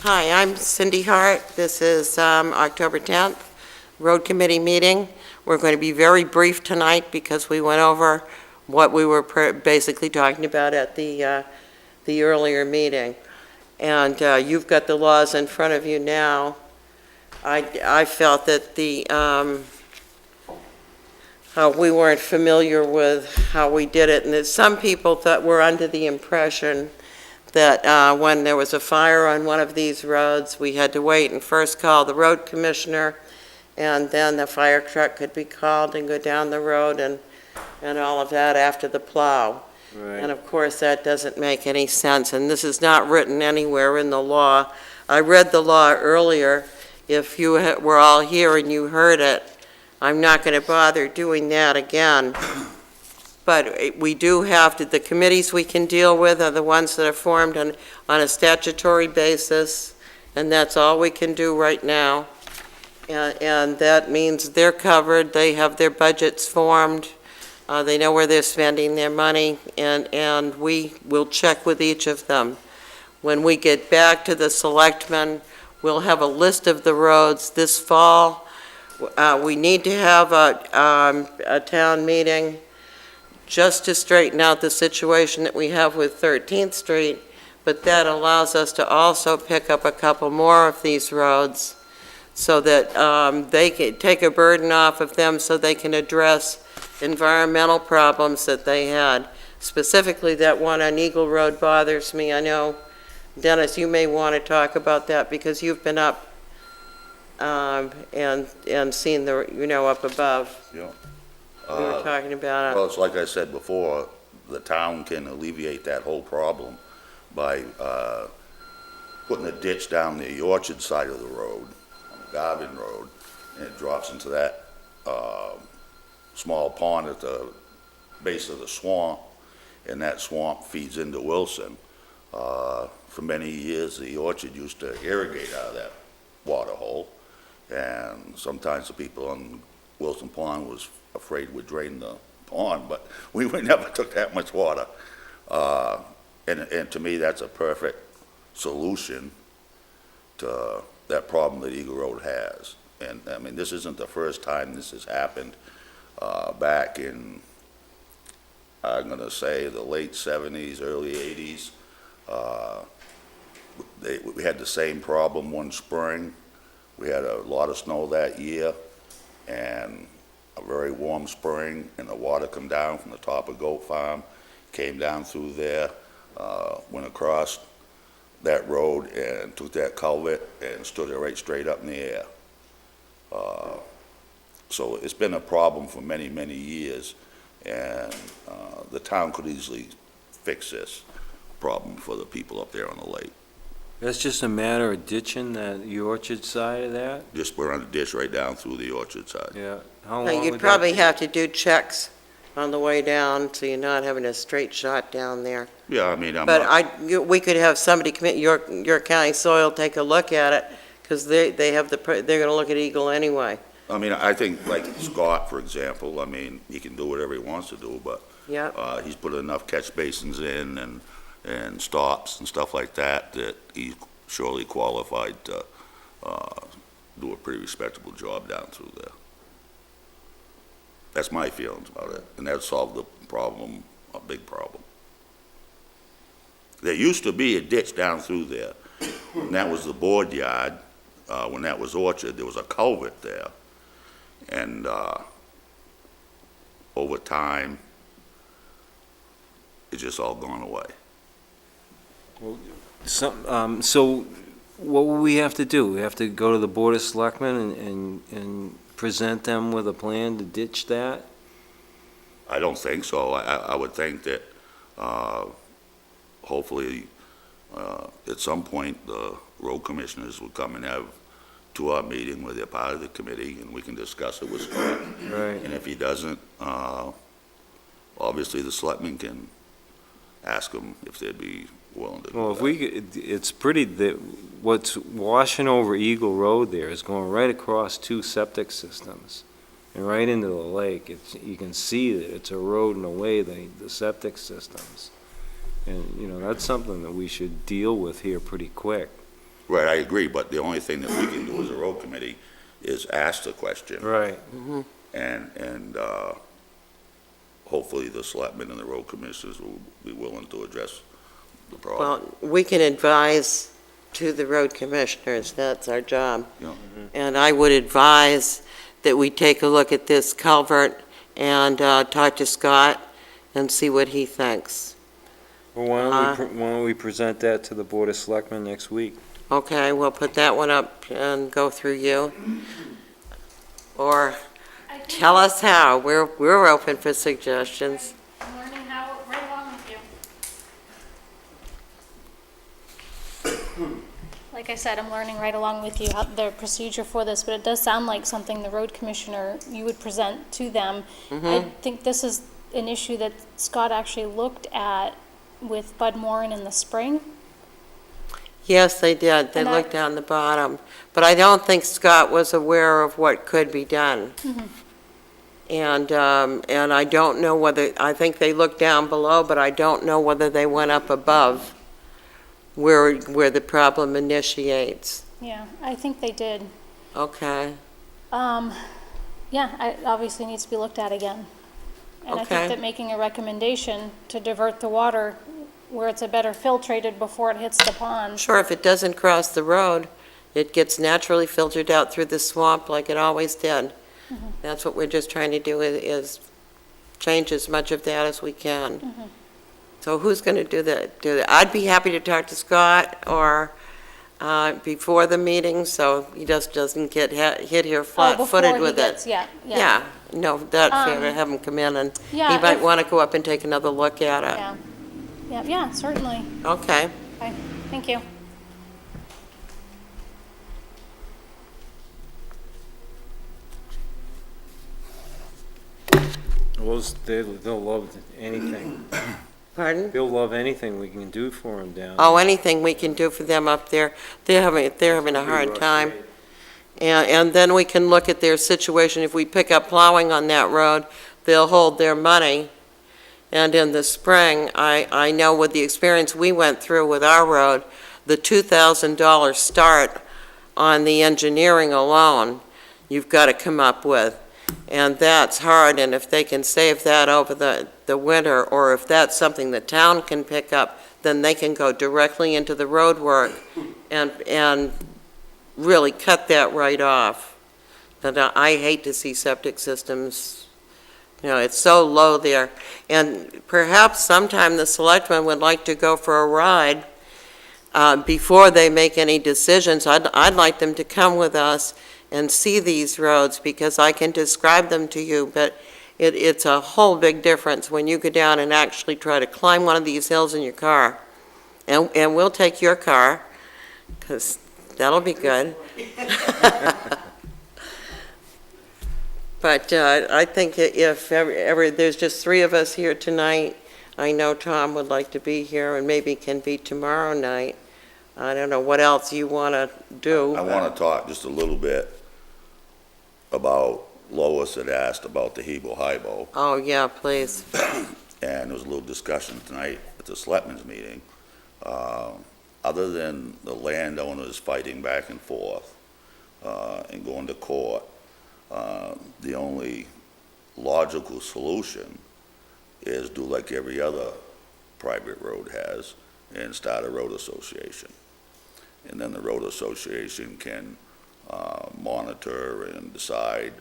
Hi, I'm Cindy Hart. This is October 10th, Road Committee meeting. We're going to be very brief tonight because we went over what we were basically talking about at the earlier meeting. And you've got the laws in front of you now. I felt that we weren't familiar with how we did it, and that some people that were under the impression that when there was a fire on one of these roads, we had to wait and first call the road commissioner, and then the fire truck could be called and go down the road and all of that after the plow. Right. And of course, that doesn't make any sense, and this is not written anywhere in the law. I read the law earlier. If you were all here and you heard it, I'm not going to bother doing that again. But we do have to, the committees we can deal with are the ones that are formed on a statutory basis, and that's all we can do right now. And that means they're covered, they have their budgets formed, they know where they're spending their money, and we will check with each of them. When we get back to the selectmen, we'll have a list of the roads this fall. We need to have a town meeting just to straighten out the situation that we have with 13th Street, but that allows us to also pick up a couple more of these roads so that they can take a burden off of them so they can address environmental problems that they had. Specifically, that one on Eagle Road bothers me. I know, Dennis, you may want to talk about that because you've been up and seen the, up above. Yeah. We were talking about it. Well, it's like I said before, the town can alleviate that whole problem by putting a ditch down the Orchard side of the road, on the Garvin Road, and it drops into that small pond at the base of the swamp, and that swamp feeds into Wilson. For many years, the Orchard used to irrigate out of that water hole, and sometimes the people on Wilson Pond was afraid would drain the pond, but we never took that much water. And to me, that's a perfect solution to that problem that Eagle Road has. And I mean, this isn't the first time this has happened. Back in, I'm gonna say, the late 70s, early 80s, we had the same problem one spring. We had a lot of snow that year, and a very warm spring, and the water come down from the top of Goat Farm, came down through there, went across that road and took that culvert and stood it right straight up in the air. So it's been a problem for many, many years, and the town could easily fix this problem for the people up there on the lake. That's just a matter of ditching the Orchard side of that? Just put on a ditch right down through the Orchard side. Yeah. How long You'd would probably that have to do checks on the way down, so you're not having a straight shot down there. Yeah, I mean, I'm But not, we could have somebody come in, your county soil, take a look at it, because they're going to look at Eagle anyway. I mean, I think like Scott, for example, I mean, he can do whatever he wants to do, but Yeah, he's put enough catch basins in and stops and stuff like that he's surely qualified to do a pretty respectable job down through there. That's my feelings about it, and that solved the problem, a big problem. There used to be a ditch down through there, and that was the board yard. When that was Orchard, there was a culvert there, and over time, it's just all gone away. So what will we have to do? We have to go to the Board of Selectmen and present them with a plan to ditch that? I don't think so. I would think that hopefully at some point the road commissioners will come and have to our meeting where they're part of the committee and we can discuss it with Scott. Right. And if he doesn't, obviously the selectmen can ask him if they'd be willing to do Well, if that. it's pretty, what's washing over Eagle Road there is going right across two septic systems and right into the lake. You can see that it's eroding away the septic systems. And, that's something that we should deal with here pretty quick. Right, I agree, but the only thing that we can do as a road committee is ask the question. Right. And hopefully the selectmen and the road commissioners will be willing to address the problem. Well, we can advise to the road commissioners, that's our job. Yeah. And I would advise that we take a look at this culvert and talk to Scott and see what he thinks. Well, why don't we present that to the Board of Selectmen next week? Okay, we'll put that one up and go through you. Or I think tell us how, we're open for suggestions. I'm learning how, right along with you. Like I said, I'm learning right along with you how the procedure for this, but it does sound like something the road commissioner, you would present to them. I think this is an issue that Scott actually looked at with Bud Moran in the spring. Yes, they did, they And looked down the bottom, but I don't think Scott was aware of what could be done. And I don't know whether, I think they looked down below, but I don't know whether they went up above where the problem initiates. Yeah, I think they did. Okay, Yeah, it obviously needs to be looked at again. And I Okay. think that making a recommendation to divert the water where it's a better filtrated before it hits the pond. sure, if it doesn't cross the road, it gets naturally filtered out through the swamp like it always did. That's what we're just trying to do, is change as much of that as we can. So who's going to do that? I'd be happy to talk to Scott or before the meeting, so he just doesn't get hit here flat-footed with it. Yeah. Yeah, no, that's fair to have him come in, and he Yeah, might if- want to go up and take another look at it. Yeah, certainly. Okay, Okay, thank you. They'll love anything. pardon? They'll love anything we can do for them down Oh, anything we can do for them up there, they're having a hard time. And then we can look at their situation. If we pick up plowing on that road, they'll hold their money. And in the spring, I know with the experience we went through with our road, the $2,000 start on the engineering alone, you've got to come up with. And that's hard, and if they can save that over the winter, or if that's something the town can pick up, then they can go directly into the road work and really cut that right off. But I hate to see septic systems, it's so low there. And perhaps sometime the selectmen would like to go for a ride before they make any decisions. I'd like them to come with us and see these roads, because I can describe them to you, but it's a whole big difference when you go down and actually try to climb one of these hills in your car. And we'll take your car, because that'll be good. But I think if there's just three of us here tonight, I know Tom would like to be here and maybe can be tomorrow night. I don't know what else you want to do. I want to talk just a little bit about, Lois had asked about the Hebo-Hibo, Oh, yeah, please. and there was a little discussion tonight at the selectmen's meeting. Other than the landowners fighting back and forth and going to court, the only logical solution is do like every other private road has and start a road association. And then the road association can monitor and decide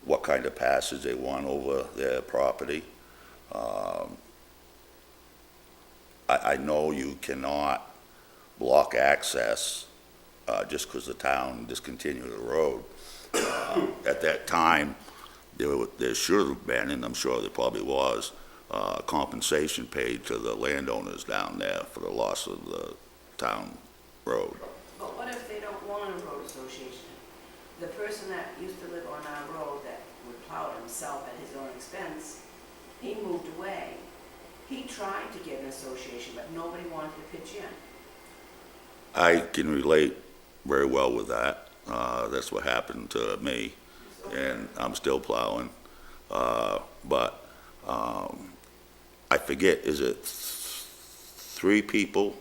what kind of passage they want over their property. I know you cannot block access just because the town discontinued the road. At that time, there should have been, and I'm sure there probably was, compensation paid to the landowners down there for the loss of the town road. But what if they don't want a road association? The person that used to live on our road that would plow it himself at his own expense, he moved away. He tried to get an association, but nobody wanted to pitch in. I can relate very well with that. That's what happened to me, and I'm still plowing. But I forget, is it 3 people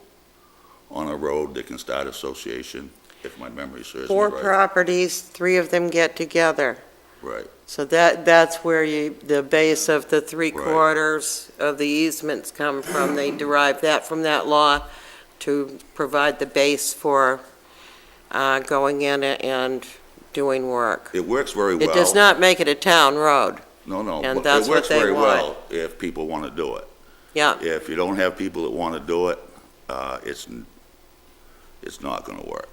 on a road that can start association, if my memory serves me 4 right. properties, 3 of them get together. Right, So that's where the base of the 3/4 of the easements come from. They derive that from that law to provide the base for going in and doing work. it works very well. It does not make it a town road. No, and but that's it what works they very want. well if people want to do it. Yeah, If you don't have people that want to do it, it's not going to work.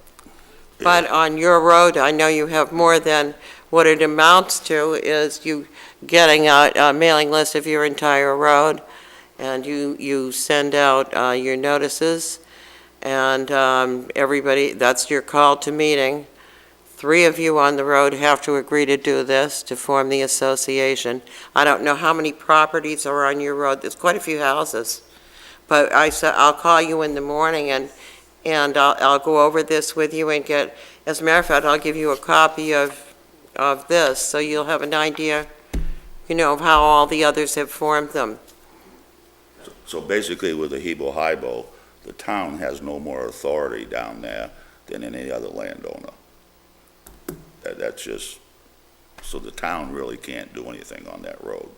but on your road, I know you have more than what it amounts to is you getting a mailing list of your entire road, and you send out your notices, and everybody, that's your call to meeting. 3 of you on the road have to agree to do this, to form the association. I don't know how many properties are on your road, there's quite a few houses. But I'll call you in the morning and I'll go over this with you and as a matter of fact, I'll give you a copy of this, so you'll have an idea, of how all the others have formed them. So basically with the Hebo-Hibo, the town has no more authority down there than any other landowner. That's just, so the town really can't do anything on that road,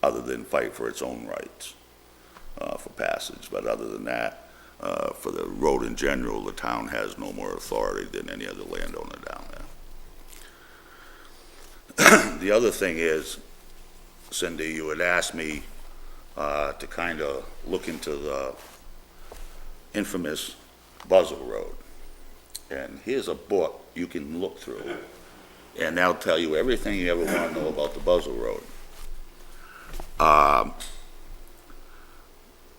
other than fight for its own rights, for passage. But other than that, for the road in general, the town has no more authority than any other landowner down there. The other thing is, Cindy, you had asked me to kind of look into the infamous Buzzell Road. And here's a book you can look through, and that'll tell you everything you ever want to know about the Buzzell Road.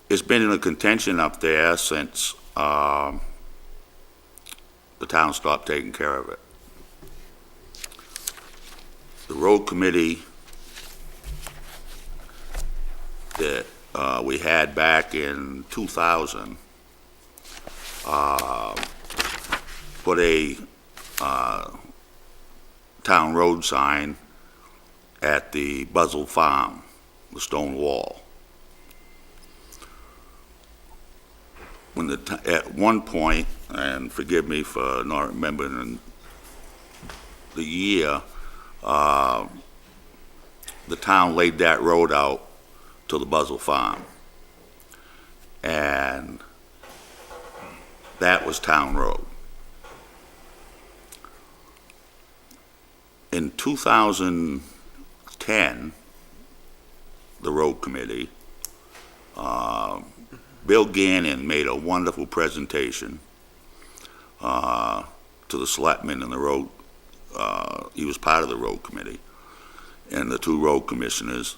It's been in a contention up there since the town stopped taking care of it. The road committee that we had back in 2000 put a town road sign at the Buzzell Farm, the stone wall. At one point, and forgive me for not remembering the year, the town laid that road out to the Buzzell Farm. And that was town road. In 2010, the road committee, Bill Gannon made a wonderful presentation to the selectmen and the road, he was part of the road committee, and the 2 road commissioners,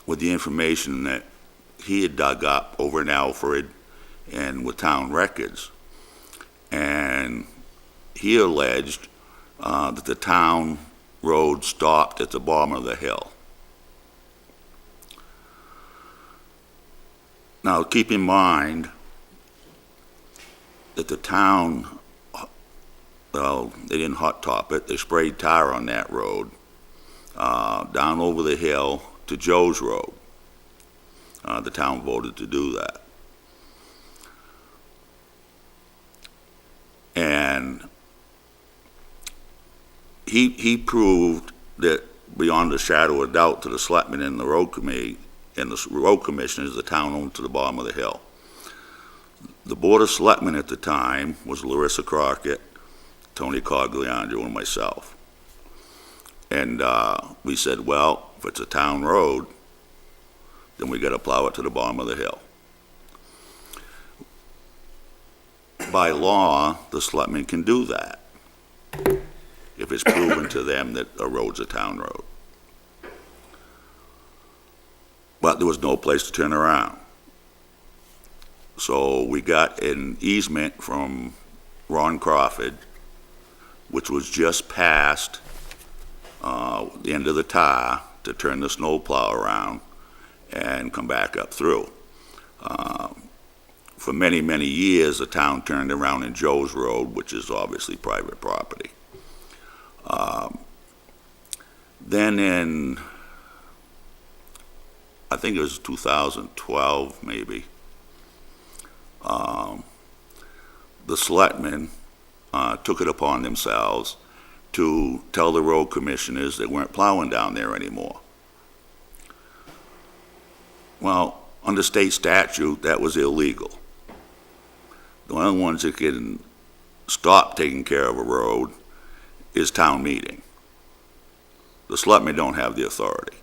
with the information that he had dug up over in Alfred and with town records. And he alleged that the town road stopped at the bottom of the hill. Now, keep in mind that the town, well, they didn't hot top it, they sprayed tar on that road, down over the hill to Joe's Road. The town voted to do that. And he proved that beyond a shadow of doubt to the selectmen and the road committee and the road commissioners, the town owned to the bottom of the hill. The board of selectmen at the time was Larissa Crockett, Tony Cogliandro, and myself. And we said, well, if it's a town road, then we got to plow it to the bottom of the hill. By law, the selectmen can do that if it's proven to them that a road's a town road. But there was no place to turn around. So we got an easement from Ron Crawford, which was just past the end of the tar, to turn the snowplow around and come back up through. For many, many years, the town turned around in Joe's Road, which is obviously private property. Then in, I think it was 2012 maybe, the selectmen took it upon themselves to tell the road commissioners they weren't plowing down there anymore. Well, under state statute, that was illegal. The only ones that can stop taking care of a road is town meeting. The selectmen don't have the authority.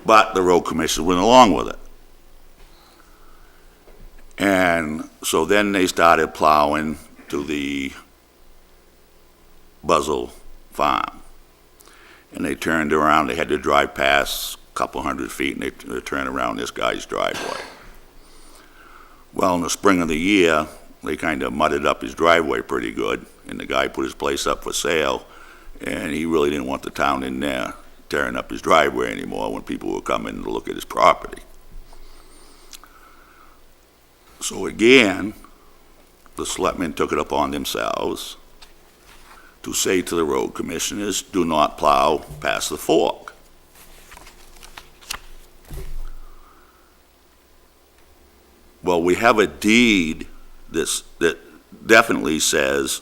But the road commissioners went along with it. And so then they started plowing to the Buzzell Farm. And they turned around, they had to drive past a couple hundred feet, and they turned around this guy's driveway. Well, in the spring of the year, they kind of mudded up his driveway pretty good, and the guy put his place up for sale, and he really didn't want the town in there tearing up his driveway anymore when people were coming to look at his property. So again, the selectmen took it upon themselves to say to the road commissioners, do not plow past the fork. Well, we have a deed that definitely says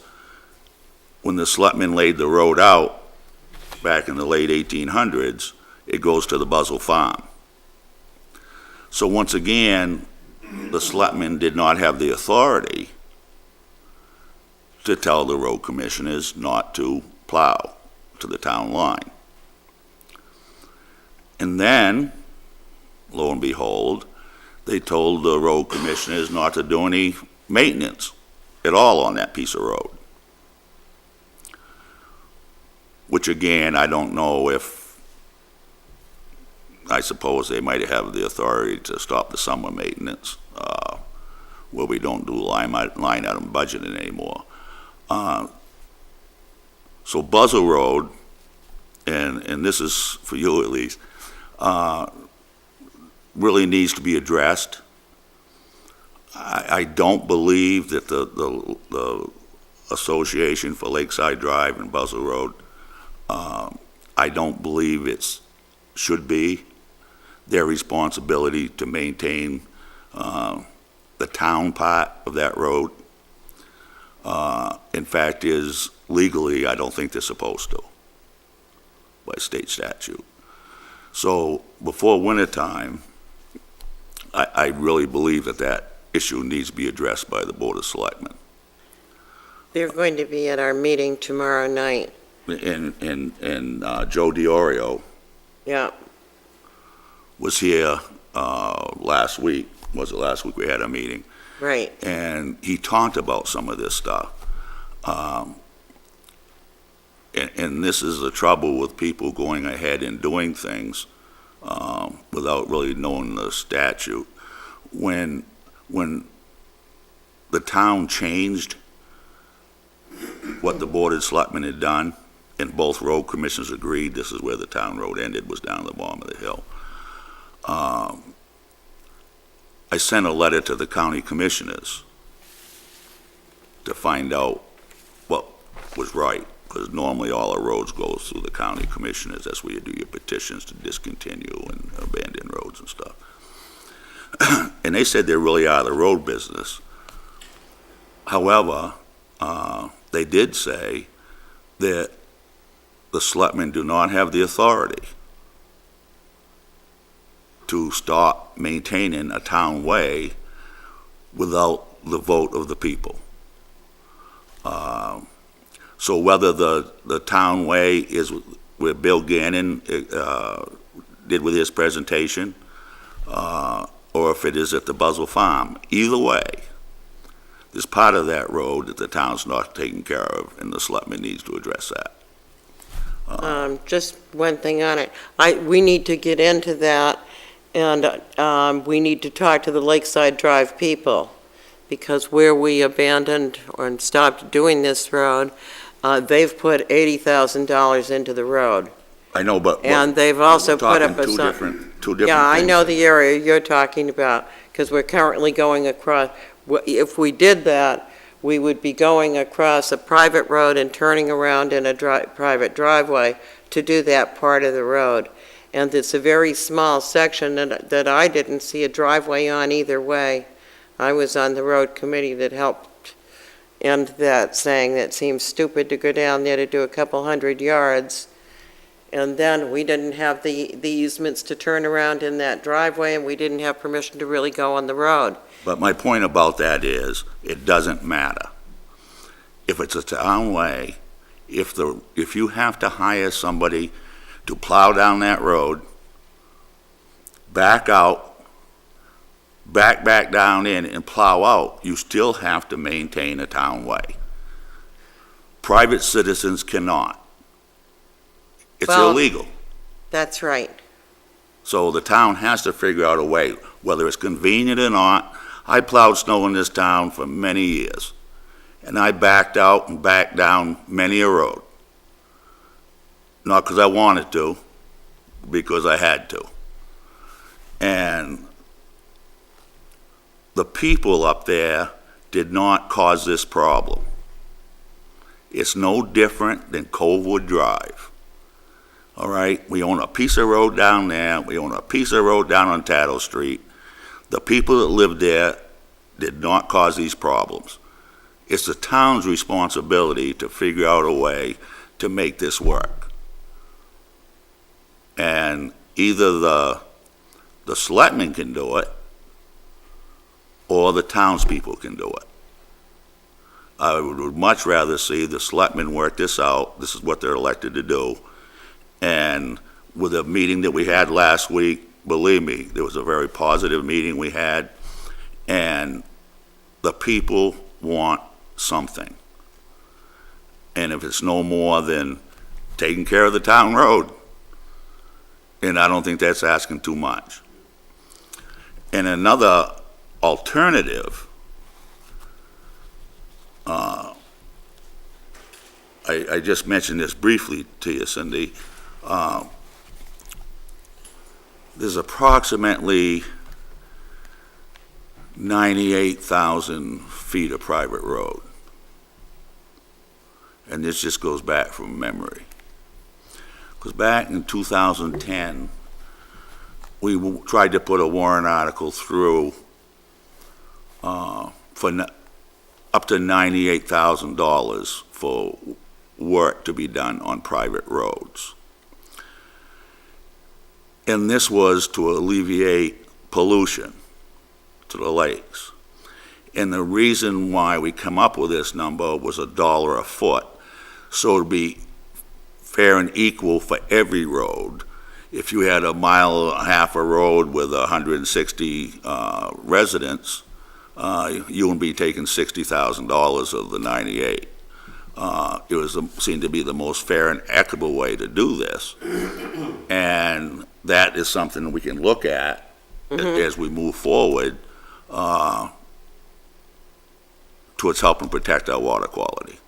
when the selectmen laid the road out back in the late 1800s, it goes to the Buzzell Farm. So once again, the selectmen did not have the authority to tell the road commissioners not to plow to the town line. And then, lo and behold, they told the road commissioners not to do any maintenance at all on that piece of road. Which again, I don't know if, I suppose they might have the authority to stop the summer maintenance, where we don't do line item budgeting anymore. So Buzzell Road, and this is for you at least, really needs to be addressed. I don't believe that the Association for Lakeside Drive and Buzzell Road, I don't believe it should be their responsibility to maintain the town part of that road. In fact, is legally, I don't think they're supposed to by state statute. So before wintertime, I really believe that issue needs to be addressed by the Board of Selectmen. They're going to be at our meeting tomorrow night. And Joe DiOrio Yeah, was here last week. Was it last week we had a meeting? right. And he talked about some of this stuff. And this is the trouble with people going ahead and doing things without really knowing the statute. When the town changed what the Board of Selectmen had done, and both road commissioners agreed this is where the town road ended, was down at the bottom of the hill. I sent a letter to the county commissioners to find out what was right, because normally all our roads go through the county commissioners. That's where you do your petitions to discontinue and abandon roads and stuff. And they said they really are the road business. However, they did say that the selectmen do not have the authority to stop maintaining a town way without the vote of the people. So whether the town way is where Bill Gannon did with his presentation, or if it is at the Buzzell Farm, either way, there's part of that road that the town's not taking care of, and the selectmen needs to address that. Just one thing on it. We need to get into that, and we need to talk to the Lakeside Drive people, because where we abandoned or stopped doing this road, they've put $80,000 into the road. I know, but And they've also put up a two sign. different things. Yeah, I know the area you're talking about, because we're currently going across, if we did that, we would be going across a private road and turning around in a private driveway to do that part of the road. And it's a very small section that I didn't see a driveway on either way. I was on the road committee that helped end that, saying that it seems stupid to go down there to do a couple hundred yards. And then we didn't have the easements to turn around in that driveway, and we didn't have permission to really go on the road. But my point about that is, it doesn't matter. If it's a town way, if you have to hire somebody to plow down that road, back out, back down in and plow out, you still have to maintain a town way. Private citizens cannot. It's Well- illegal. That's right. So the town has to figure out a way, whether it's convenient or not. I plowed snow in this town for many years, and I backed out and backed down many a road. Not because I wanted to, because I had to. And the people up there did not cause this problem. It's no different than Covewood Drive. All right, we own a piece of road down there, we own a piece of road down on Tattle Street. The people that lived there did not cause these problems. It's the town's responsibility to figure out a way to make this work. And either the selectmen can do it, or the townspeople can do it. I would much rather see the selectmen work this out. This is what they're elected to do. And with a meeting that we had last week, believe me, there was a very positive meeting we had, and the people want something. And if it's no more than taking care of the town road, and I don't think that's asking too much. And another alternative, I just mentioned this briefly to you, Cindy. There's approximately 98,000 feet of private road. And this just goes back from memory. Because back in 2010, we tried to put a warrant article through for up to $98,000 for work to be done on private roads. And this was to alleviate pollution to the lakes. And the reason why we come up with this number was $1 a foot. So it'd be fair and equal for every road. If you had a mile and a half of road with 160 residents, you would be taking $60,000 of the 98. It seemed to be the most fair and equitable way to do this. And that is something we can look at as we move forward towards helping protect our water quality.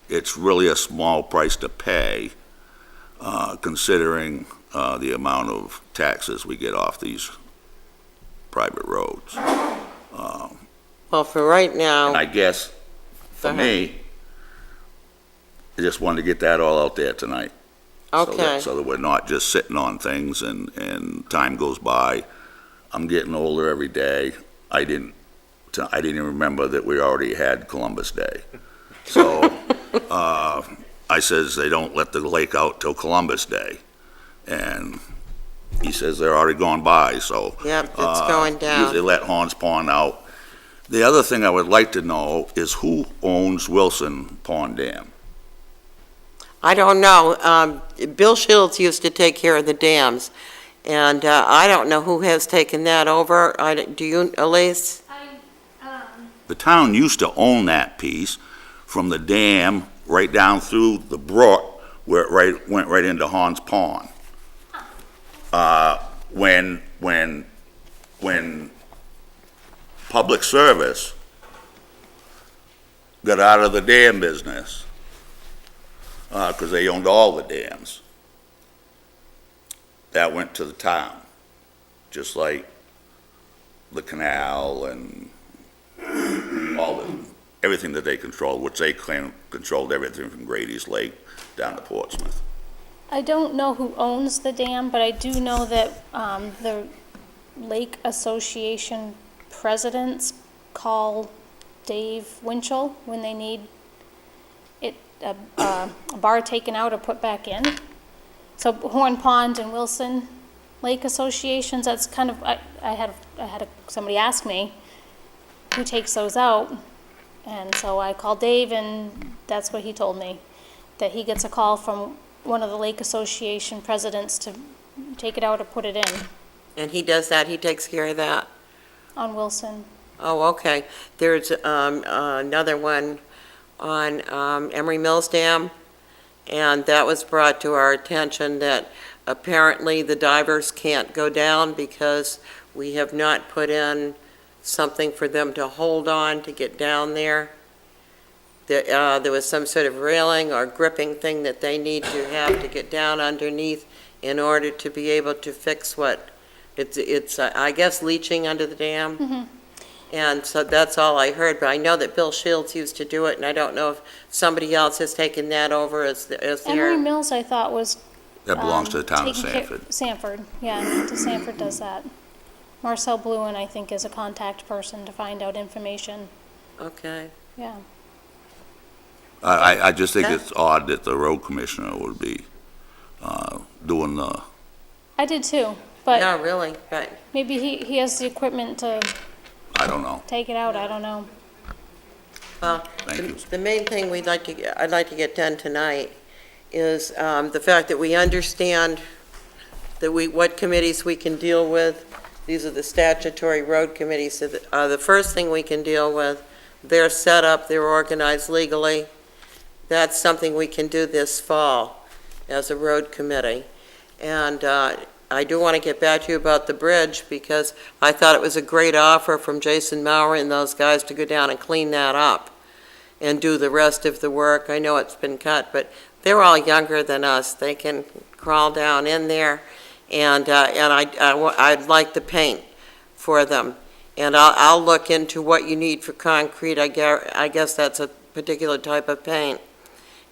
It's really a small price to pay, considering the amount of taxes we get off these private roads. Well, for right And now, I guess, for Go me, I just wanted to get that all out there tonight. okay. So that we're not just sitting on things and time goes by. I'm getting older every day. I didn't even remember that we already had Columbus Day. So, I says they don't let the lake out till Columbus Day. And he says they're already gone by, so. Yep, it's going down. Usually let Horns Pond out. The other thing I would like to know is who owns Wilson Pond Dam? I don't know. Bill Shields used to take care of the dams, and I don't know who has taken that over. Do you, Elise? The town used to own that piece from the dam right down through the brook where it went right into Horns Pond. When public service got out of the dam business, because they owned all the dams, that went to the town, just like the canal and everything that they controlled, which they claim controlled everything from Grady's Lake down to Portsmouth. I don't know who owns the dam, but I do know that the Lake Association residents call Dave Winchell when they need a bar taken out or put back in. So Horn Pond and Wilson Lake Associations, that's kind of, I had somebody ask me who takes those out. And so I called Dave, and that's what he told me, that he gets a call from one of the Lake Association presidents to take it out or put it in And he does that, he takes care of that? on Wilson. Oh, okay. There's another one on Emery Mills Dam, and that was brought to our attention that apparently the divers can't go down because we have not put in something for them to hold on to get down there. There was some sort of railing or gripping thing that they need to have to get down underneath in order to be able to fix what, it's I guess, leaching under the dam. Mm-hmm. And so that's all I heard, but I know that Bill Shields used to do it, and I don't know if somebody else has taken that over as Emery their, Mills, I thought, was That belongs to the town of taking care- Sanford. Sanford, yeah, Sanford does that. Marcel Bluen, I think, is a contact person to find out information, okay. yeah. I just think Yeah. it's odd that the road commissioner would be doing the, I did too, but Yeah, really, right. maybe he has the equipment to I don't know. take it out, I don't know. Thank you. The main thing I'd like to get done tonight is the fact that we understand that what committees we can deal with. These are the statutory road committees. So the first thing we can deal with, they're set up, they're organized legally. That's something we can do this fall as a road committee. And I do want to get back to you about the bridge, because I thought it was a great offer from Jason Maurer and those guys to go down and clean that up and do the rest of the work. I know it's been cut, but they're all younger than us. They can crawl down in there, and I'd like the paint for them. And I'll look into what you need for concrete. I guess that's a particular type of paint.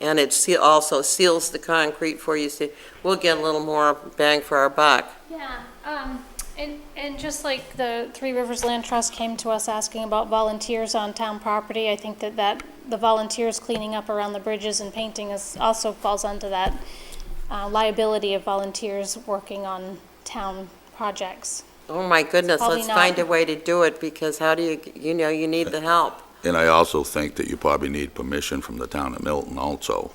And it also seals the concrete for you, so we'll get a little more bang for our buck. Yeah, and just like the Three Rivers Land Trust came to us asking about volunteers on town property, I think that the volunteers cleaning up around the bridges and painting also falls under that liability of volunteers working on town projects. Oh, my goodness, Probably let's not. find a way to do it, because how do you need the help. And I also think that you probably need permission from the town of Milton also,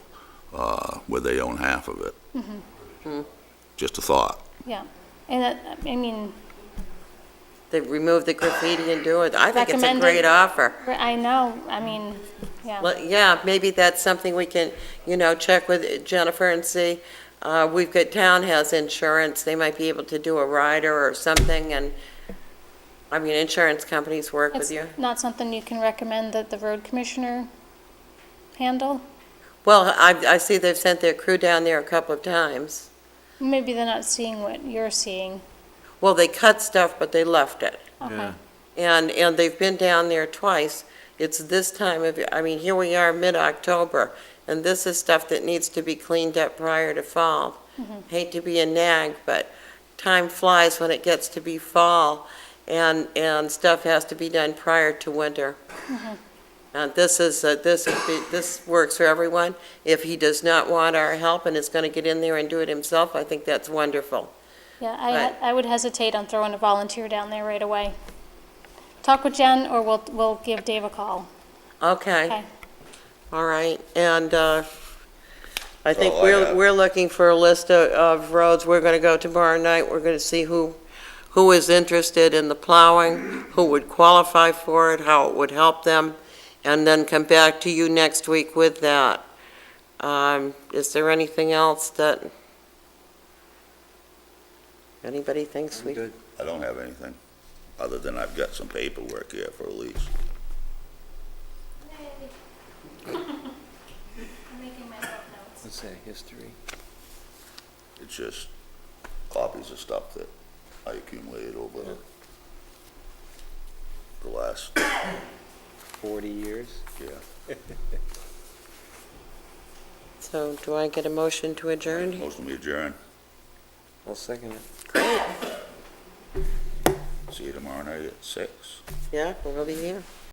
where they own half of it. Mm-hmm. Just a thought. Yeah, and that, I mean, They remove the graffiti and do it. I think it's a Recommended. great offer. I know, I mean, yeah. Well, yeah, maybe that's something we can, check with Jennifer and see. We've got, town has insurance, they might be able to do a rider or something, and, insurance companies work with It's you. not something you can recommend that the road commissioner handle? Well, I see they've sent their crew down there a couple of times. Maybe they're not seeing what you're seeing. Well, they cut stuff, but they left it. Okay. And they've been down there twice. It's this time of, here we are, mid-October, and this is stuff that needs to be cleaned up prior to fall. Hate to be a nag, but time flies when it gets to be fall, and stuff has to be done prior to winter. And this works for everyone. If he does not want our help and is going to get in there and do it himself, I think that's wonderful. Yeah, Right. I would hesitate on throwing a volunteer down there right away. Talk with Jen, or we'll give Dave a call. Okay. Okay. All right, and I think all I have. we're looking for a list of roads. We're going to go tomorrow night. We're going to see who is interested in the plowing, who would qualify for it, how it would help them, and then come back to you next week with that. Is there anything else that anybody thinks we... Good. I don't have anything, other than I've got some paperwork here for Elise. I'm making myself notes. What's that, history? It's just copies of stuff that I accumulated over the last, 40 years? yeah. So do I get a motion to adjourn? Motion to adjourn. I'll second it. Great. See you tomorrow night at 6. Yeah, we'll be here.